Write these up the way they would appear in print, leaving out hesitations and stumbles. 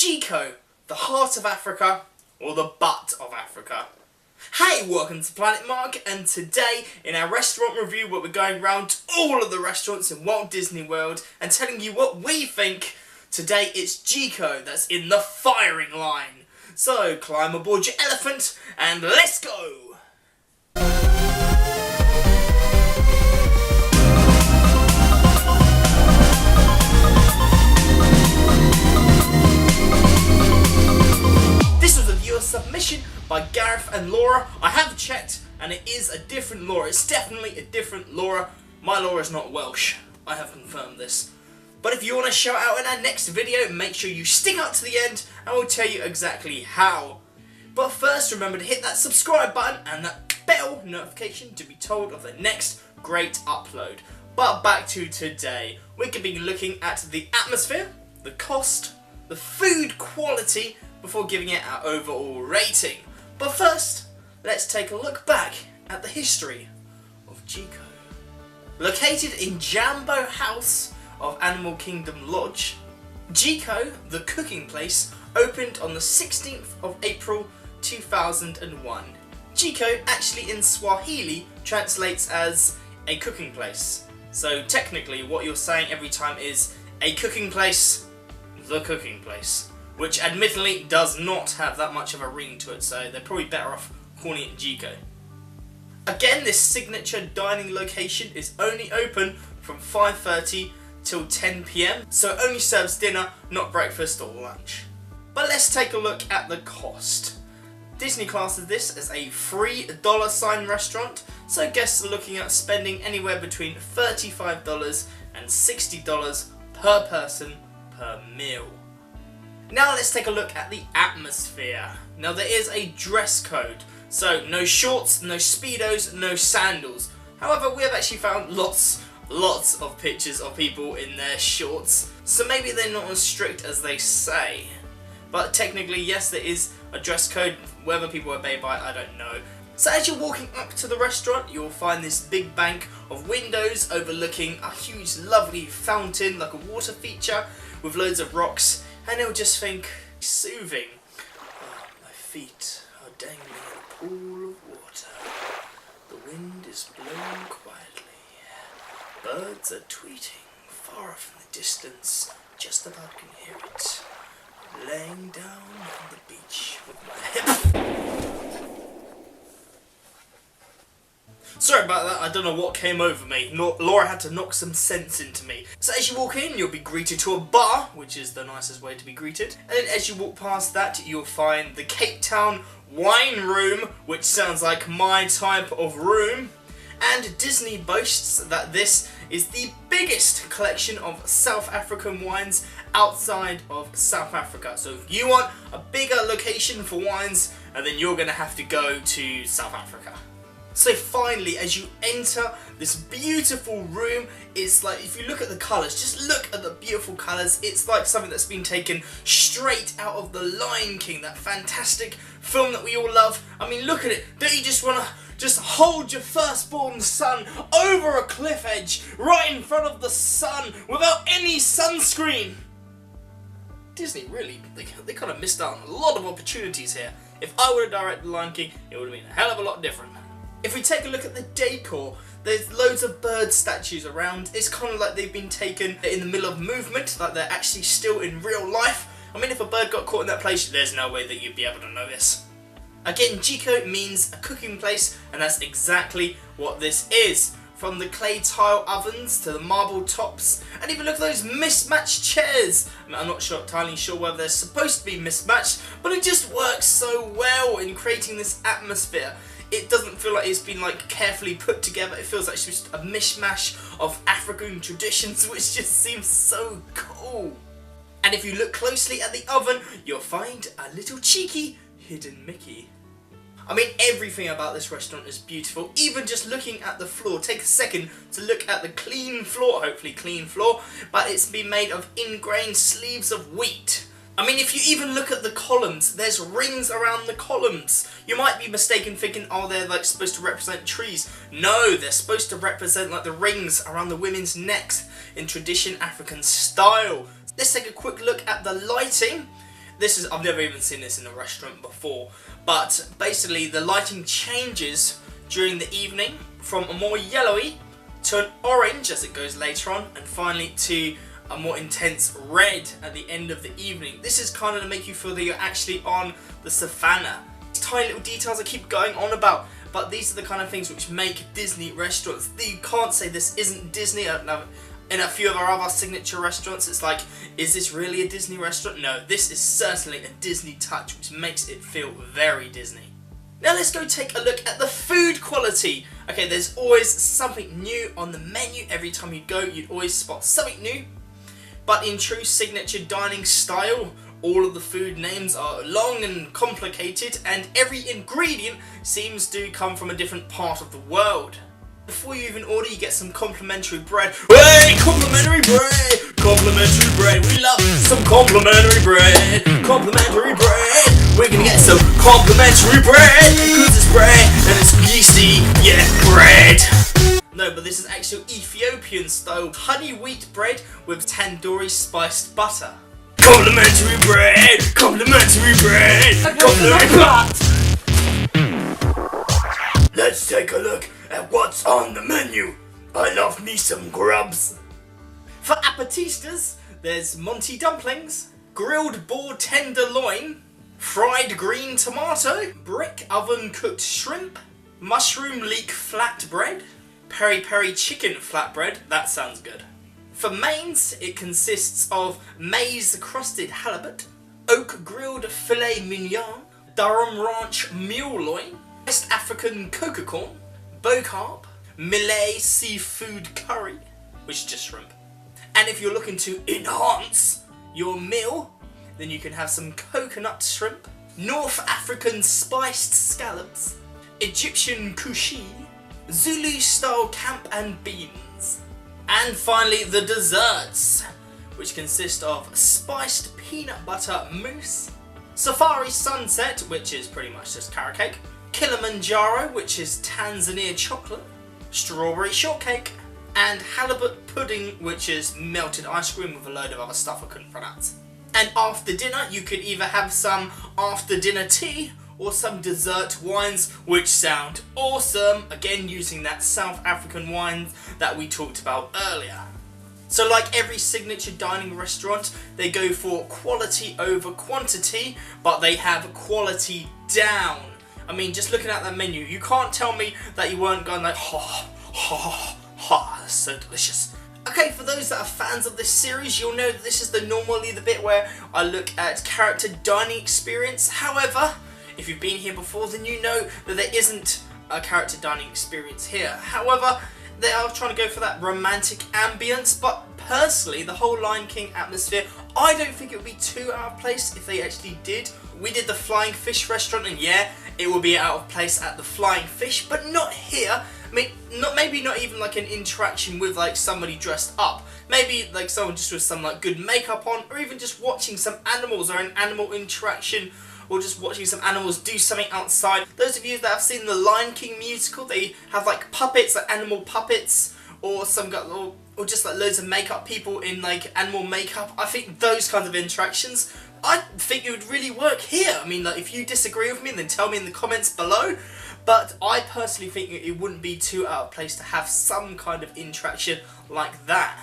Jiko, the heart of Africa, or the butt of Africa? Hey, welcome to Planet Mark, and today in our restaurant review where we're going around all of the restaurants in Walt Disney World and telling you what we think, today it's Jiko that's in the firing line. So climb aboard your elephant and let's go! Submission by Gareth and Laura. I have checked and it is a different Laura. It's definitely a different Laura. My Laura is not Welsh. I have confirmed this. But if you want to shout out in our next video, make sure you stick out to the end and we'll tell you exactly how. But first, remember to hit that subscribe button and that bell notification to be told of the next great upload. But back to today. We could be looking at the atmosphere, the cost, the food quality, before giving it our overall rating. But first, let's take a look back at the history of Jiko. Located in Jambo House of Animal Kingdom Lodge, Jiko, the cooking place, opened on the 16th of April 2001. Jiko actually in Swahili translates as a cooking place. So technically what you're saying every time is a cooking place, the cooking place. Which admittedly does not have that much of a ring to it, so they're probably better off calling it Jiko. Again, this signature dining location is only open from 5:30 till 10 PM, so it only serves dinner, not breakfast or lunch. But let's take a look at the cost. Disney classes this as a free dollar sign restaurant, so guests are looking at spending anywhere between $35 and $60 per person per meal. Now let's take a look at the atmosphere. Now there is a dress code, so no shorts, no speedos, no sandals. However, we have actually found lots of pictures of people in their shorts, so maybe they're not as strict as they say. But technically, yes, there is a dress code. Whether people obey by it, I don't know. So as you're walking up to the restaurant, you'll find this big bank of windows overlooking a huge, lovely fountain, like a water feature, with loads of rocks. And you'll just think, soothing. Oh, my feet are dangling in a pool of water. The wind is blowing quietly. Birds are tweeting far off in the distance. Just about can hear it. I'm laying down on the beach with my hip. Sorry about that, I don't know what came over me. Laura had to knock some sense into me. So as you walk in, you'll be greeted to a bar, which is the nicest way to be greeted. And then as you walk past that, you'll find the Cape Town Wine Room, which sounds like my type of room. And Disney boasts that this is the biggest collection of South African wines outside of South Africa. So if you want a bigger location for wines, then you're going to have to go to South Africa. So finally, as you enter this beautiful room, it's like, if you look at the colours, just look at the beautiful colours, it's like something that's been taken straight out of The Lion King, that fantastic film that we all love. I mean, look at it, don't you just want to just hold your firstborn son over a cliff edge, right in front of the sun, without any sunscreen? Disney really, they kind of missed out on a lot of opportunities here. If I would have directed The Lion King, it would have been a hell of a lot different. If we take a look at the decor, there's loads of bird statues around. It's kind of like they've been taken in the middle of movement, like they're actually still in real life. I mean, if a bird got caught in that place, there's no way that you'd be able to notice. Again, Jiko means a cooking place, and that's exactly what this is. From the clay tile ovens to the marble tops, and even look at those mismatched chairs. I mean, I'm not entirely sure whether they're supposed to be mismatched, but it just works so well in creating this atmosphere. It doesn't feel like it's been carefully put together. It feels like it's just a mishmash of African traditions, which just seems so cool. And if you look closely at the oven, you'll find a little cheeky hidden Mickey. I mean, everything about this restaurant is beautiful. Even just looking at the floor, take a second to look at the clean floor, hopefully clean floor, but it's been made of ingrained sleeves of wheat. I mean, if you even look at the columns, there's rings around the columns. You might be mistaken thinking, oh, they're supposed to represent trees. No, they're supposed to represent the rings around the women's necks in tradition African style. Let's take a quick look at the lighting. I've never even seen this in a restaurant before, but basically the lighting changes during the evening from a more yellowy to an orange as it goes later on, and finally to a more intense red at the end of the evening. This is kind of to make you feel that you're actually on the savannah. Tiny little details I keep going on about, but these are the kind of things which make Disney restaurants. You can't say this isn't Disney. In a few of our other signature restaurants, it's like, is this really a Disney restaurant? No, this is certainly a Disney touch, which makes it feel very Disney. Now let's go take a look at the food quality. Okay, there's always something new on the menu. Every time you go, you'd always spot something new. But in true signature dining style, all of the food names are long and complicated, and every ingredient seems to come from a different part of the world. Before you even order, you get some complimentary bread. Hey, complimentary bread! Complimentary bread! We love some complimentary bread! Complimentary bread! We're gonna get some complimentary bread! Cause it's bread and it's yeasty, yeah, bread! No, but this is actually Ethiopian style honey wheat bread with tandoori spiced butter. Complimentary bread! Complimentary bread! Complimentary bread! Let's take a look at what's on the menu. I love me some grubs. For appetistas, there's Monty dumplings, grilled boar tenderloin, fried green tomato, brick oven cooked shrimp, mushroom leek flatbread, peri peri chicken flatbread. That sounds good. For mains, it consists of maize crusted halibut, oak grilled filet mignon, Durham ranch mule loin, West African coca corn, bocarp, Malay seafood curry, which is just shrimp. And if you're looking to enhance your meal, then you can have some coconut shrimp, North African spiced scallops, Egyptian kushi, Zulu style camp and beans. And finally the desserts, which consist of spiced peanut butter mousse, Safari Sunset, which is pretty much just carrot cake, Kilimanjaro, which is Tanzania chocolate, strawberry shortcake, and halibut pudding, which is melted ice cream with a load of other stuff I couldn't pronounce. And after dinner, you could either have some after dinner tea or some dessert wines, which sound awesome, again using that South African wines that we talked about earlier. So like every signature dining restaurant, they go for quality over quantity, but they have quality down. I mean, just looking at that menu, you can't tell me that you weren't going like, that's so delicious. Okay, for those that are fans of this series, you'll know that this is normally the bit where I look at character dining experience. However, if you've been here before, then you know that there isn't a character dining experience here. However, they are trying to go for that romantic ambience, but personally, the whole Lion King atmosphere, I don't think it would be too out of place if they actually did. We did the Flying Fish restaurant, and yeah, it would be out of place at the Flying Fish, but not here. I mean, maybe not even like an interaction with like somebody dressed up. Maybe like someone just with some like good makeup on, or even just watching some animals or an animal interaction, or just watching some animals do something outside. Those of you that have seen the Lion King musical, they have like puppets, like animal puppets, or or just like loads of makeup people in like animal makeup. I think those kinds of interactions, I think it would really work here. I mean, like, if you disagree with me, then tell me in the comments below. But I personally think it wouldn't be too out of place to have some kind of interaction like that.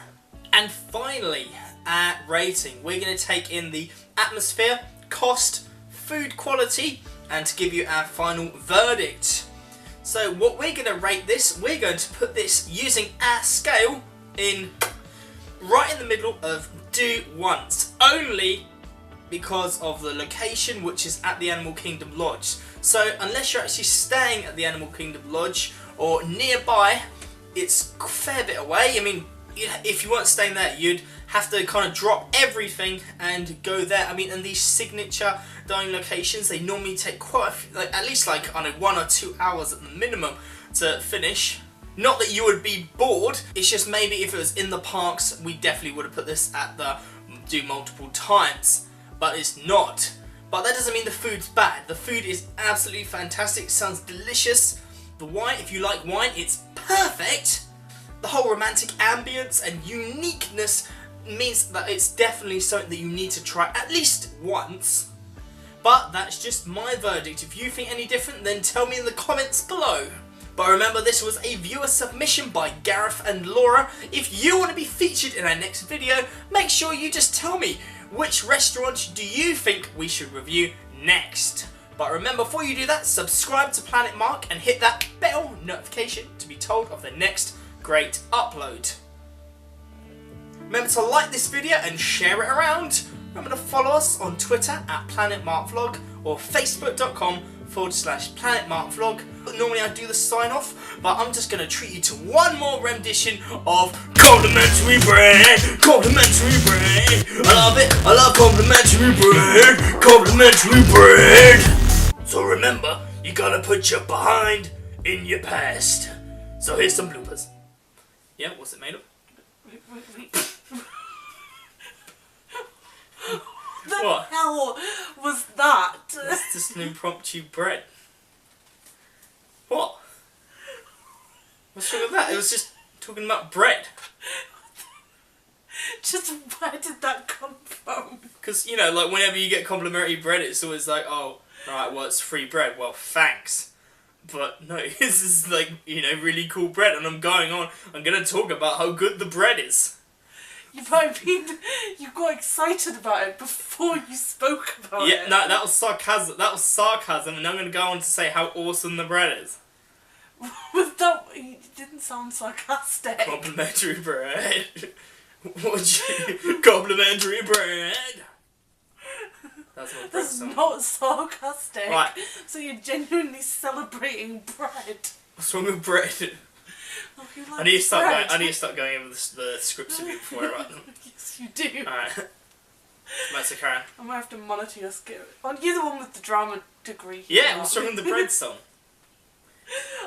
And finally, at rating, we're going to take in the atmosphere, cost, food quality, and to give you our final verdict. So what we're going to rate this, we're going to put this using our scale in right in the middle of do once, only because of the location, which is at the Animal Kingdom Lodge. So unless you're actually staying at the Animal Kingdom Lodge or nearby, it's a fair bit away. I mean, if you weren't staying there, you'd have to kind of drop everything and go there. I mean, and these signature dining locations, they normally take quite a few, like at least like, I don't know, 1 or 2 hours at the minimum to finish. Not that you would be bored, it's just maybe if it was in the parks, we definitely would have put this at the do multiple times. But it's not. But that doesn't mean the food's bad. The food is absolutely fantastic, it sounds delicious. The wine, if you like wine, it's perfect. The whole romantic ambience and uniqueness means that it's definitely something that you need to try at least once. But that's just my verdict. If you think any different, then tell me in the comments below. But remember, this was a viewer submission by Gareth and Laura. If you want to be featured in our next video, make sure you just tell me which restaurant do you think we should review next. But remember, before you do that, subscribe to Planet Mark and hit that bell notification to be told of the next great upload. Remember to like this video and share it around. Remember to follow us on Twitter at PlanetMarkVlog or Facebook.com/PlanetMarkVlog. Normally I do the sign off, but I'm just going to treat you to one more rendition of complimentary bread. Complimentary bread. I love it. I love complimentary bread. Complimentary bread. So remember, you gotta put your behind in your past. So here's some bloopers. Yeah, what's it made of? Wait. What? The hell was that? It's just an impromptu bread. What? What's wrong with that? It was just talking about bread. Just where did that come from? Because, you know, like whenever you get complimentary bread, it's always like, oh, right, well, it's free bread. Well, thanks. But no, this is like, you know, really cool bread, and I'm going to talk about how good the bread is. You got excited about it before you spoke about it. Yeah, no, that was sarcasm. That was sarcasm, and I'm going to go on to say how awesome the bread is. It didn't sound sarcastic. Complimentary bread. Complimentary bread. That's my bread That's song. not sarcastic. Right. So you're genuinely celebrating bread. What's wrong with bread? Oh, you like I need to start bread. going. I need to start going over the scripts a bit before I write them. Yes, you do. Alright. That's a Karen. I might have to monitor your skill. Aren't you the one with the drama degree? Yeah, what's wrong with the bread song?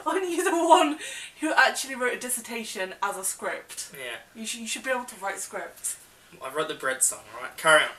Aren't you the one who actually wrote a dissertation as a script? Yeah. You should be able to write scripts. I wrote the bread song, alright? Carry on.